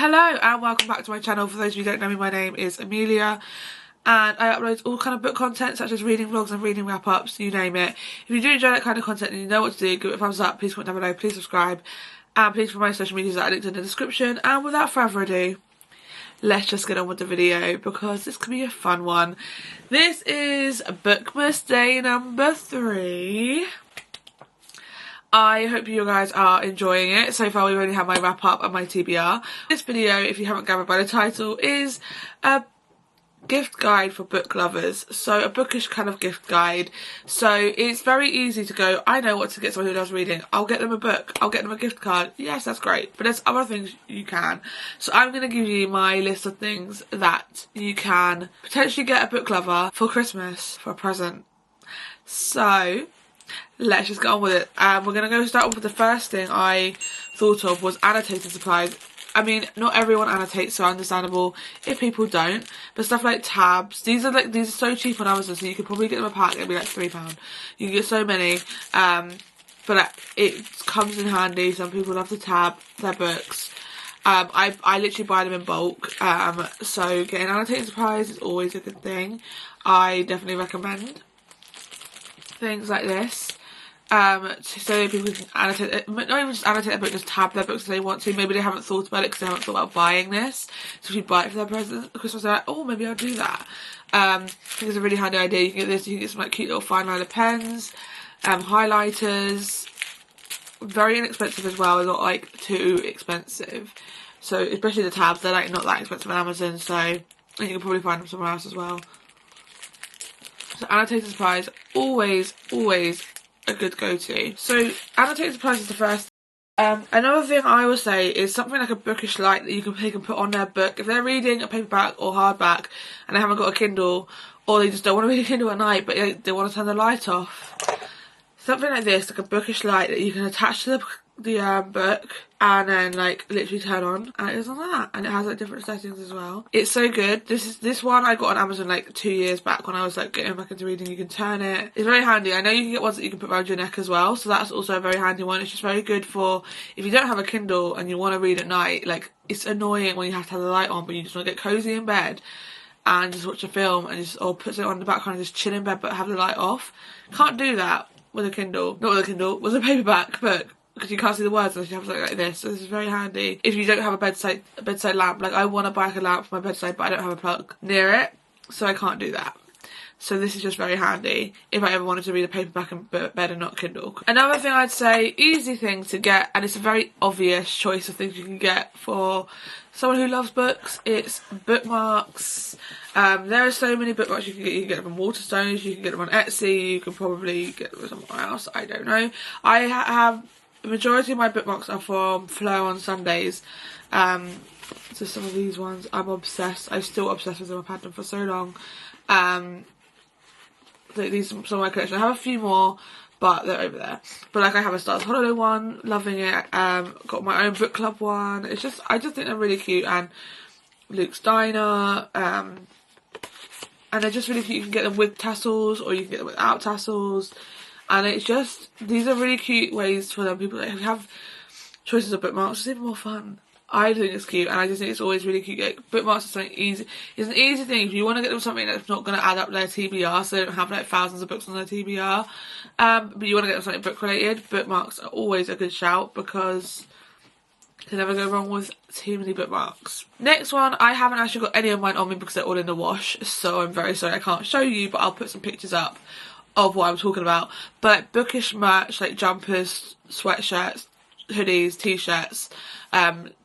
Hello and welcome back to my channel. For those of you who don't know me, my name is Amelia and I upload all kind of book content such as reading vlogs and reading wrap-ups, you name it. If you do enjoy that kind of content and you know what to do, give it a thumbs up, please comment down below, please subscribe, and please follow my social medias that are linked in the description. And without further ado, let's just get on with the video because this could be a fun one. This is Bookmas day number 3. I hope you guys are enjoying it. So far we've only had my wrap up and my TBR. This video, if you haven't gathered by the title, is a gift guide for book lovers. So a bookish kind of gift guide. So it's very easy to go, I know what to get someone who loves reading. I'll get them a book. I'll get them a gift card. Yes, that's great. But there's other things you can. So I'm going to give you my list of things that you can potentially get a book lover for Christmas, for a present. So let's just get on with it. We're going to go start off with the first thing I thought of was annotated supplies. I mean, not everyone annotates, so understandable if people don't. But stuff like tabs, these are so cheap on Amazon, so you could probably get them a pack. It'd be like £3. You can get so many, but it comes in handy. Some people love to tab their books. I literally buy them in bulk. So getting annotated supplies is always a good thing. I definitely recommend things like this. So people can annotate, not even just annotate their book, just tab their books if they want to. Maybe they haven't thought about it because they haven't thought about buying this. So if you buy it for their present for Christmas, they're like, oh, maybe I'll do that. I think it's a really handy idea. You can get this, you can get some like cute little fine liner pens, highlighters, very inexpensive as well, not like too expensive. So especially the tabs, they're like not that expensive on Amazon, so and you can probably find them somewhere else as well. So annotated supplies, always a good go-to. So annotated supplies is the first. Another thing I will say is something like a bookish light that you can put on their book. If they're reading a paperback or hardback and they haven't got a Kindle, or they just don't want to read a Kindle at night but they want to turn the light off, something like this, like a bookish light that you can attach to the book and then like literally turn on, and it is on that, and it has like different settings as well. It's so good. This one I got on Amazon like 2 years back when I was like getting back into reading. You can turn it. It's very handy. I know you can get ones that you can put around your neck as well, so that's also a very handy one. It's just very good for if you don't have a Kindle and you want to read at night. Like, it's annoying when you have to have the light on but you just want to get cozy in bed and just watch a film and just, or put it on the background and just chill in bed but have the light off. Can't do that with a Kindle. Not with a Kindle, with a paperback book, because you can't see the words unless you have something like this. So this is very handy if you don't have a bedside lamp. Like, I want to buy a lamp for my bedside but I don't have a plug near it, so I can't do that. So this is just very handy if I ever wanted to read a paperback in bed and not Kindle. Another thing I'd say, easy thing to get, and it's a very obvious choice of things you can get for someone who loves books, it's bookmarks. There are so many bookmarks you can get. You can get them from Waterstones, you can get them on Etsy, you can probably get them somewhere else, I don't know. I have, the majority of my bookmarks are from Flow on Sundays. So some of these ones, I'm obsessed. I'm still obsessed with them. I've had them for so long. These are some of my collection. I have a few more, but they're over there. But like, I have a Stars Holiday one, loving it. Got my own book club one. It's just, I just think they're really cute. And Luke's Diner, and they're just really cute. You can get them with tassels or you can get them without tassels. And it's just, these are really cute ways for them. People that have choices of bookmarks, it's even more fun. I think it's cute, and I just think it's always really cute. Like, bookmarks are something easy. It's an easy thing if you want to get them something that's not going to add up their TBR, so they don't have like thousands of books on their TBR. But you want to get them something book related. Bookmarks are always a good shout because you can never go wrong with too many bookmarks. Next one, I haven't actually got any of mine on me because they're all in the wash, so I'm very sorry I can't show you, but I'll put some pictures up of what I'm talking about. But bookish merch like jumpers, sweatshirts, hoodies, t-shirts,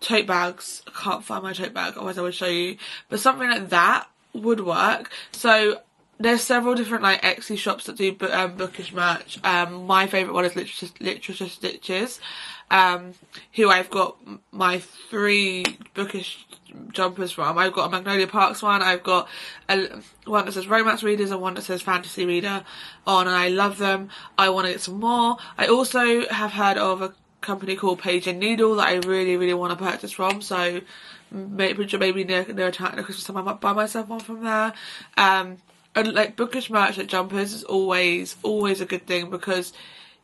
tote bags. I can't find my tote bag, otherwise I would show you, but something like that would work. So there's several different like Etsy shops that do bookish merch. My favourite one is Literature Stitches, who I've got my 3 bookish jumpers from. I've got a Magnolia Parks one, I've got one that says romance readers and one that says fantasy reader on, and I love them. I want to get some more. I also have heard of a company called Page and Needle that I really want to purchase from, so maybe near a time at Christmas time I might buy myself one from there. And like bookish merch like jumpers is always a good thing because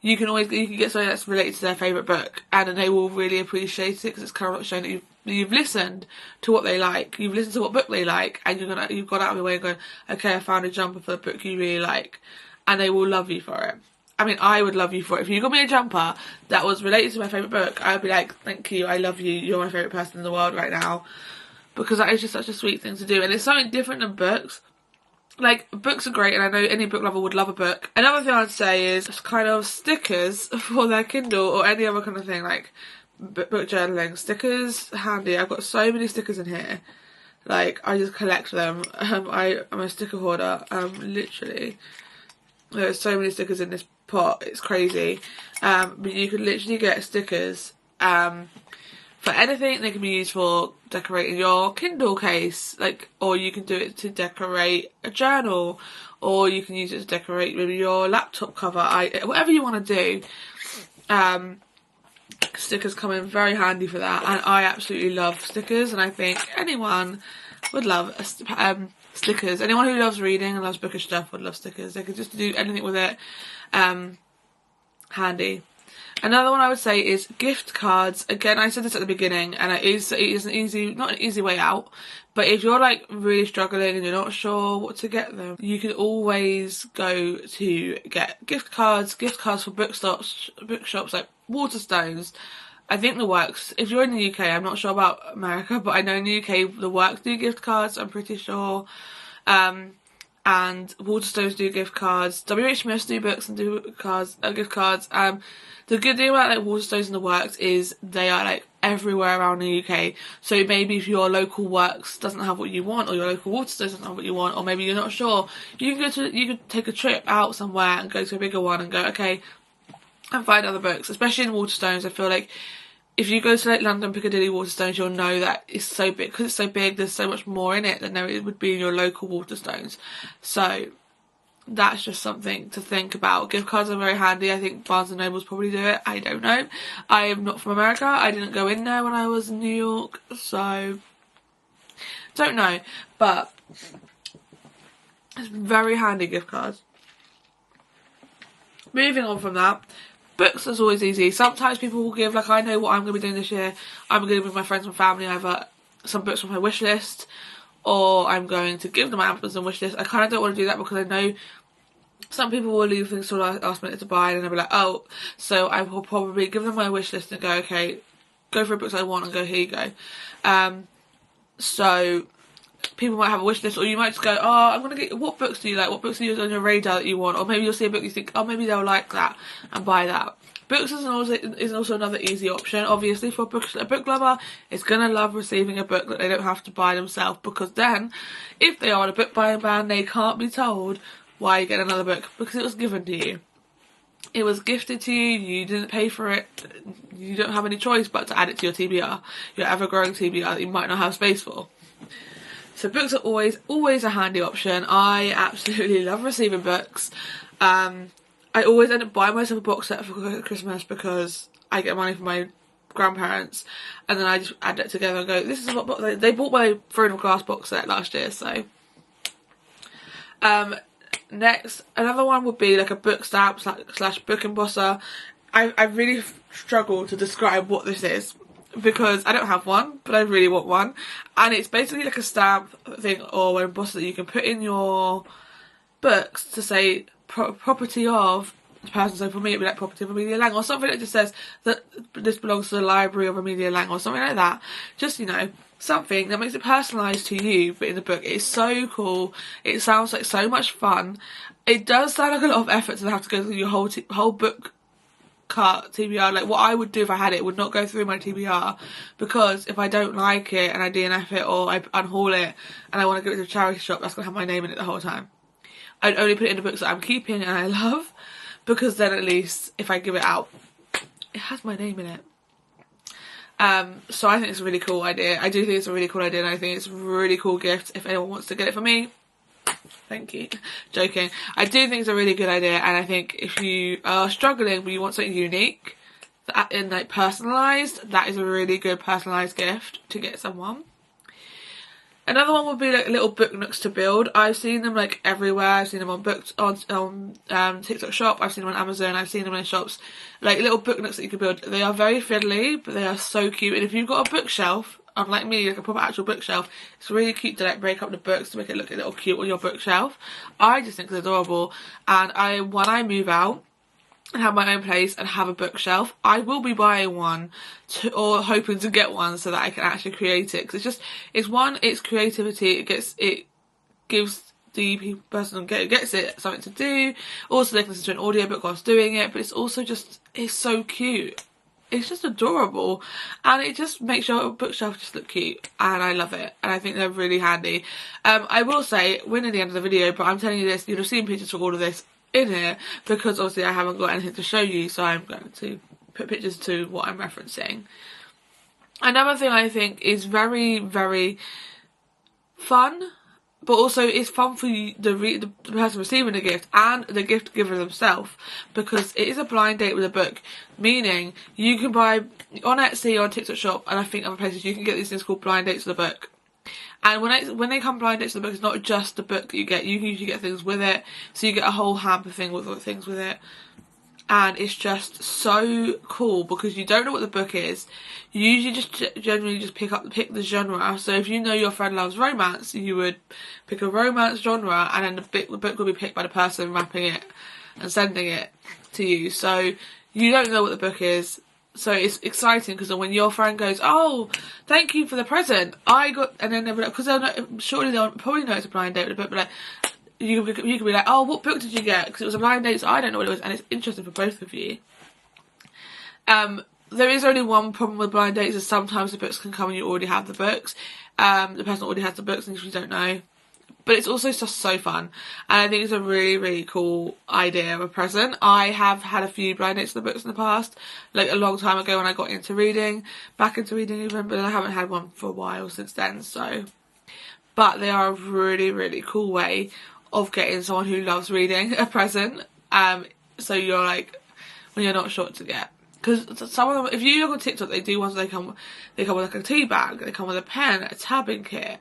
you can get something that's related to their favourite book and then they will really appreciate it because it's kind of showing that you've you've listened to what they like, you've listened to what book they like, and you've gone out of your way and gone, okay, I found a jumper for the book you really like, and they will love you for it. I mean, I would love you for it. If you got me a jumper that was related to my favourite book, I would be like, thank you, I love you, you're my favourite person in the world right now. Because that is just such a sweet thing to do. And it's something different than books. Like, books are great, and I know any book lover would love a book. Another thing I'd say is kind of stickers for their Kindle or any other kind of thing, like book journaling. Stickers, handy. I've got so many stickers in here. Like, I just collect them. I'm a sticker hoarder. Literally. There's so many stickers in this pot. It's crazy. But you could literally get stickers for anything. They can be used for decorating your Kindle case, like, or you can do it to decorate a journal, or you can use it to decorate maybe your laptop cover. Whatever you want to do. Stickers come in very handy for that, and I absolutely love stickers, and I think anyone would love stickers. Anyone who loves reading and loves bookish stuff would love stickers. They could just do anything with it. Handy. Another one I would say is gift cards. Again, I said this at the beginning, and it is an easy, not an easy way out, but if you're like really struggling and you're not sure what to get them, you can always go to get gift cards for bookshops like Waterstones. I think the Works, if you're in the UK, I'm not sure about America, but I know in the UK the Works do gift cards, I'm pretty sure. And Waterstones do gift cards. WH Smiths do books and do gift cards. The good thing about like Waterstones and the Works is they are like everywhere around the UK. So maybe if your local Works doesn't have what you want, or your local Waterstones doesn't have what you want, or maybe you're not sure, you could take a trip out somewhere and go to a bigger one and go, okay, and find other books. Especially in Waterstones, I feel like if you go to like London Piccadilly Waterstones, you'll know that it's so big. Because it's so big, there's so much more in it than there would be in your local Waterstones. So that's just something to think about. Gift cards are very handy. I think Barnes & Nobles probably do it. I don't know. I am not from America. I didn't go in there when I was in New York. So, don't know. But it's very handy, gift cards. Moving on from that. Books is always easy. Sometimes people will give, like, I know what I'm going to be doing this year. I'm going to give with my friends and family either some books from my wish list, or I'm going to give them my Amazon wish list. I kind of don't want to do that because I know some people will leave things till last minute to buy, and they'll be like, oh, so I will probably give them my wish list and go, okay, go for books I want, and go, here you go. So people might have a wish list, or you might just go, oh, I'm going to get, what books do you like? What books are you on your radar that you want? Or maybe you'll see a book you think, oh, maybe they'll like that, and buy that. Books is also another easy option. Obviously, for a book lover, is going to love receiving a book that they don't have to buy themselves, because then, if they are on a book buying ban, they can't be told why you get another book, because it was given to you. It was gifted to you, you didn't pay for it, you don't have any choice but to add it to your TBR, your ever-growing TBR that you might not have space for. So books are always a handy option. I absolutely love receiving books. I always end up buying myself a box set for Christmas because I get money from my grandparents, and then I just add it together and go, this is what they bought my Throne of Glass box set last year, so. Next, another one would be like a book stamp slash book embosser. I really struggle to describe what this is because I don't have one, but I really want one. And it's basically like a stamp thing or an embosser that you can put in your books to say property of the person. So for me it'd be like property of Amelia Laing, or something that just says that this belongs to the library of Amelia Laing, or something like that. Just, you know, something that makes it personalised to you, but in the book. It's so cool. It sounds like so much fun. It does sound like a lot of effort to have to go through your whole book cart TBR. Like, what I would do if I had it would not go through my TBR, because if I don't like it and I DNF it or I unhaul it and I want to give it to a charity shop, that's going to have my name in it the whole time. I'd only put it in the books that I'm keeping and I love, because then at least if I give it out, it has my name in it. So I think it's a really cool idea. I do think it's a really cool idea, and I think it's a really cool gift. If anyone wants to get it for me, thank you. Joking. I do think it's a really good idea, and I think if you are struggling but you want something unique and like personalised, that is a really good personalised gift to get someone. Another one would be like little book nooks to build. I've seen them like everywhere. I've seen them on TikTok shop. I've seen them on Amazon. I've seen them in shops. Like little book nooks that you can build. They are very fiddly, but they are so cute. And if you've got a bookshelf unlike me, like a proper actual bookshelf. It's really cute to like break up the books to make it look a little cute on your bookshelf. I just think it's adorable, and when I move out and have my own place and have a bookshelf, I will be buying one or hoping to get one so that I can actually create it, because it's creativity. It gives the person who gets it something to do. Also, they can listen to an audiobook whilst doing it, but it's also just, it's so cute. It's just adorable, and it just makes your bookshelf just look cute, and I love it, and I think they're really handy. I will say, we're near the end of the video, but I'm telling you this, you'll have seen pictures for all of this in here, because obviously I haven't got anything to show you, so I'm going to put pictures to what I'm referencing. Another thing I think is very, very fun, but also it's fun for you, the person receiving the gift and the gift giver themselves, because it is a blind date with a book, meaning you can buy on Etsy or on TikTok Shop, and I think other places, you can get these things called blind dates with a book. And when they come blind dates with the book, it's not just the book that you get. You can usually get things with it, so you get a whole hamper thing with things with it. And it's just so cool because you don't know what the book is. You usually just generally just pick the genre. So if you know your friend loves romance, you would pick a romance genre, and then the book will be picked by the person wrapping it and sending it to you. So you don't know what the book is. So it's exciting because when your friend goes, "Oh, thank you for the present, I got," and then they'll be like, because surely they'll probably know it's a blind date with a book, but like, you can be like, "Oh, what book did you get?" Because it was a blind date, so I don't know what it was, and it's interesting for both of you. There is only one problem with blind dates, is sometimes the books can come and you already have the books. The person already has the books and you don't know. But it's also just so fun, and I think it's a really, really cool idea of a present. I have had a few blind dates of the books in the past, like a long time ago when I got into reading, back into reading even, but I haven't had one for a while since then, so. But they are a really, really cool way of getting someone who loves reading a present, so you're like, when you're not sure what to get. Because some of them, if you look on TikTok, they do ones where they come with like a tea bag, they come with a pen, a tabbing kit,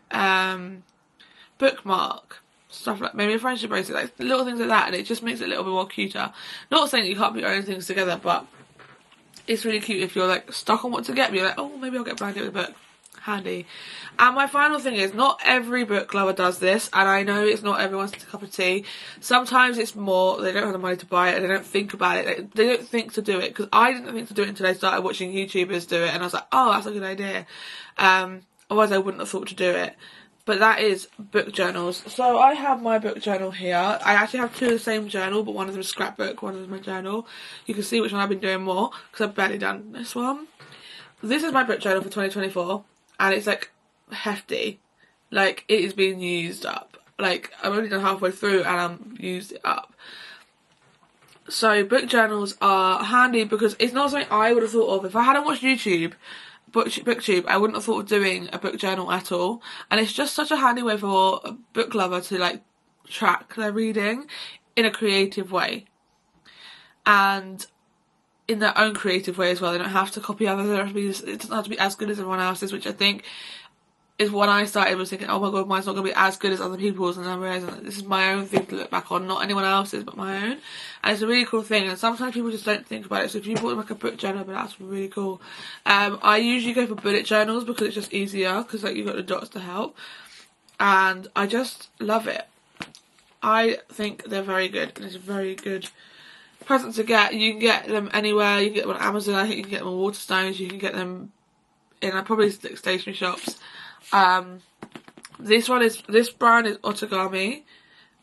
bookmark, stuff like maybe a friendship bracelet, like little things like that, and it just makes it a little bit more cuter. Not saying that you can't put your own things together, but it's really cute if you're like stuck on what to get. You're like, oh, maybe I'll get blind date with a book. Handy. And my final thing is, not every book lover does this, and I know it's not everyone's cup of tea. Sometimes it's more they don't have the money to buy it, they don't think about it, they don't think to do it, because I didn't think to do it until I started watching YouTubers do it, and I was like, oh, that's a good idea. Otherwise I wouldn't have thought to do it. But that is book journals. So I have my book journal here. I actually have two of the same journal, but one of them is scrapbook, one of them is my journal. You can see which one I've been doing more, because I've barely done this one. This is my book journal for 2024, and it's like hefty. Like, it is being used up. Like, I've only done halfway through and I'm used it up. So book journals are handy because it's not something I would have thought of. If I hadn't watched BookTube, I wouldn't have thought of doing a book journal at all. And it's just such a handy way for a book lover to like track their reading in a creative way. And in their own creative way as well. They don't have to copy others. It doesn't have to be as good as everyone else's, which I think is when I started was thinking, oh my god, mine's not going to be as good as other people's, and then I'm realising that this is my own thing to look back on, not anyone else's but my own. And it's a really cool thing, and sometimes people just don't think about it. So if you bought like a book journal, but that's really cool. I usually go for bullet journals because it's just easier, because like you've got the dots to help, and I just love it. I think they're very good, and it's a very good present to get. You can get them anywhere. You can get them on Amazon, I think you can get them on Waterstones, you can get them in probably stationery shops. This brand is Otagami,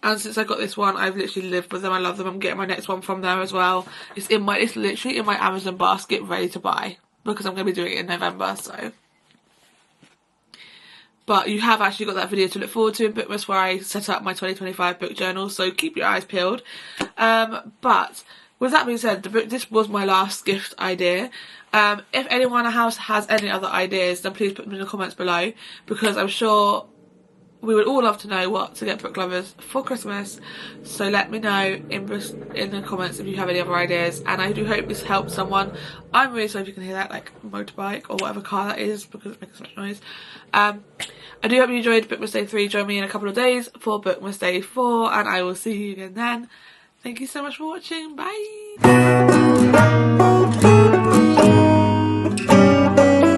and since I got this one, I've literally lived with them. I love them. I'm getting my next one from them as well. It's literally in my Amazon basket, ready to buy, because I'm going to be doing it in November. So, but you have actually got that video to look forward to in Bookmas, where I set up my 2025 book journal. So keep your eyes peeled. But with that being said, this was my last gift idea. If anyone in the house has any other ideas, then please put them in the comments below, because I'm sure we would all love to know what to get book lovers for Christmas. So let me know in the comments if you have any other ideas, and I do hope this helps someone. I'm really sorry if you can hear that, like motorbike or whatever car that is, because it's making so much noise. I do hope you enjoyed Bookmas Day 3. Join me in a couple of days for Bookmas Day 4, and I will see you again then. Thank you so much for watching. Bye!